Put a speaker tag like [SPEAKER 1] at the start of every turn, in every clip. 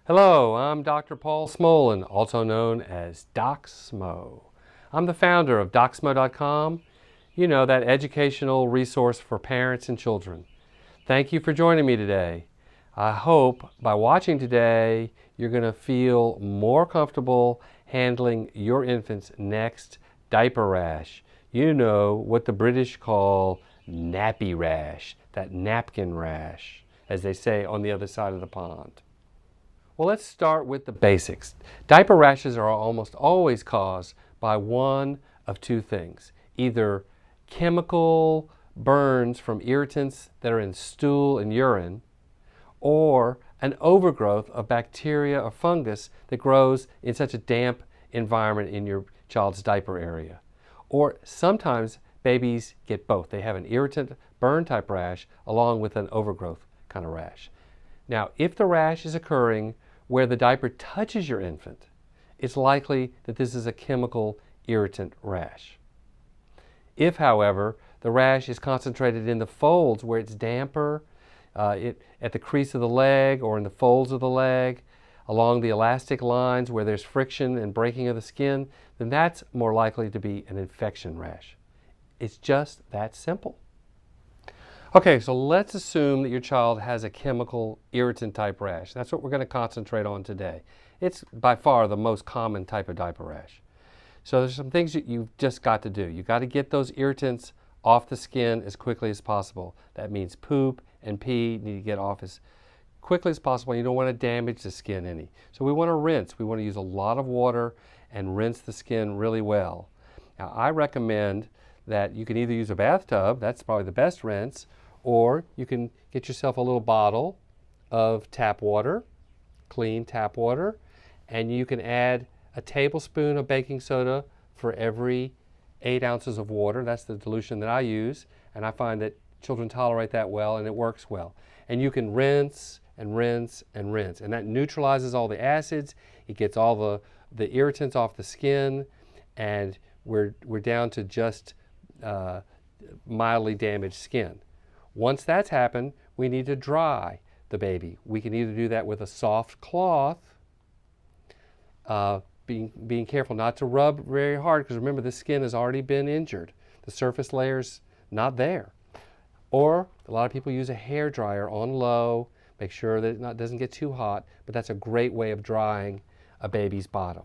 [SPEAKER 1] Hello, I'm Dr. Paul Smolin, also known as Doc Smo. I'm the founder of DocSmo.com, you know, that educational resource for parents and children. Thank you for joining me today. I hope by watching today, you're going to feel more comfortable handling your infant's next diaper rash. You know what the British call nappy rash, that napkin rash, as they say on the other side of the pond. Well, let's start with the basics. Diaper rashes are almost always caused by one of two things. Either chemical burns from irritants that are in stool and urine, or an overgrowth of bacteria or fungus that grows in such a damp environment in your child's diaper area. Or sometimes babies get both. They have an irritant burn type rash along with an overgrowth kind of rash. Now, if the rash is occurring where the diaper touches your infant, it's likely that this is a chemical irritant rash. If, however, the rash is concentrated in the folds where it's damper, at the crease of the leg or in the folds of the leg, along the elastic lines where there's friction and breaking of the skin, then that's more likely to be an infection rash. It's just that simple. Okay, so let's assume that your child has a chemical irritant type rash. That's what we're going to concentrate on today. It's by far the most common type of diaper rash. So there's some things that you've just got to do. You've got to get those irritants off the skin as quickly as possible. That means poop and pee need to get off as quickly as possible. You don't want to damage the skin any. So we want to rinse. We want to use a lot of water and rinse the skin really well. Now, I recommend that you can either use a bathtub, that's probably the best rinse, or you can get yourself a little bottle of tap water, clean tap water, and you can add a tablespoon of baking soda for every 8 ounces of water. That's the dilution that I use, and I find that children tolerate that well and it works well. And you can rinse and rinse and rinse, and that neutralizes all the acids. It gets all the irritants off the skin, and we're down to just mildly damaged skin. Once that's happened, we need to dry the baby. We can either do that with a soft cloth, being careful not to rub very hard, because remember, the skin has already been injured. The surface layer's not there. Or a lot of people use a hair dryer on low, make sure that it doesn't get too hot, but that's a great way of drying a baby's bottom.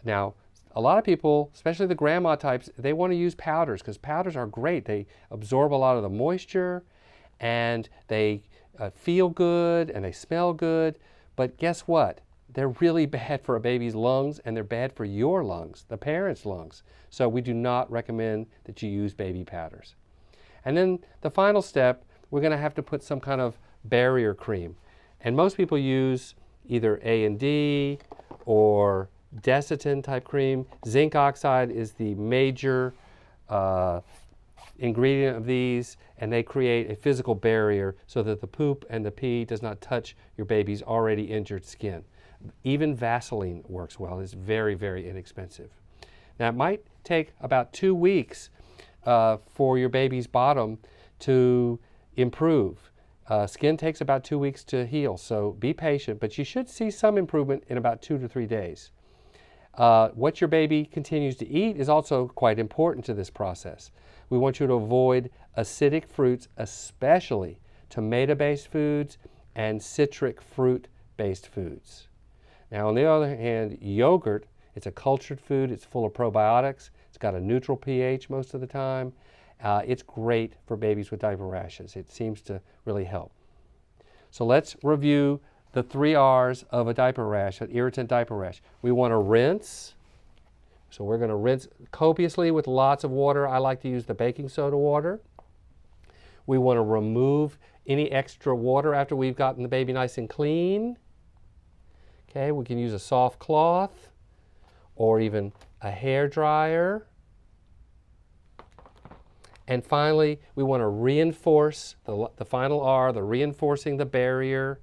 [SPEAKER 1] Now, a lot of people, especially the grandma types, they want to use powders because powders are great. They absorb a lot of the moisture and they feel good and they smell good. But guess what? They're really bad for a baby's lungs and they're bad for your lungs, the parent's lungs. So we do not recommend that you use baby powders. And then the final step, we're going to have to put some kind of barrier cream. And most people use either A&D or Desitin type cream. Zinc oxide is the major ingredient of these, and they create a physical barrier so that the poop and the pee does not touch your baby's already injured skin. Even Vaseline works well. It's very, very inexpensive. Now, it might take about 2 weeks for your baby's bottom to improve. Skin takes about 2 weeks to heal, so be patient, but you should see some improvement in about 2 to 3 days. What your baby continues to eat is also quite important to this process. We want you to avoid acidic fruits, especially tomato-based foods and citric fruit-based foods. Now, on the other hand, yogurt, it's a cultured food, it's full of probiotics, it's got a neutral pH most of the time. It's great for babies with diaper rashes. It seems to really help. So let's review the 3 R's of a diaper rash, an irritant diaper rash. We want to rinse. So we're going to rinse copiously with lots of water. I like to use the baking soda water. We want to remove any extra water after we've gotten the baby nice and clean. Okay, we can use a soft cloth or even a hair dryer. And finally, we want to reinforce the final R, the reinforcing the barrier,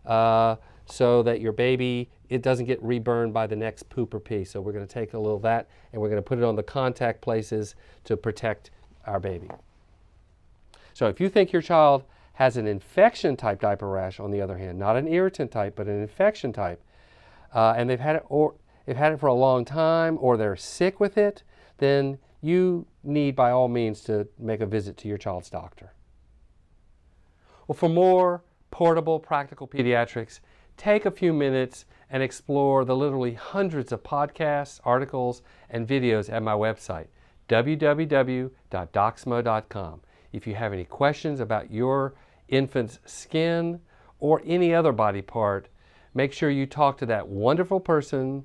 [SPEAKER 1] so that your baby, it doesn't get reburned by the next poop or pee. So we're going to take a little of that and we're going to put it on the contact places to protect our baby. So if you think your child has an infection type diaper rash, on the other hand, not an irritant type, but an infection type, and they've had it for a long time, or they're sick with it, then you need by all means to make a visit to your child's doctor. Well, for more portable, practical pediatrics, take a few minutes and explore the literally hundreds of podcasts, articles, and videos at my website, www.docsmo.com. If you have any questions about your infant's skin or any other body part, make sure you talk to that wonderful person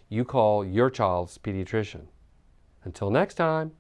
[SPEAKER 1] you call your child's pediatrician. Until next time.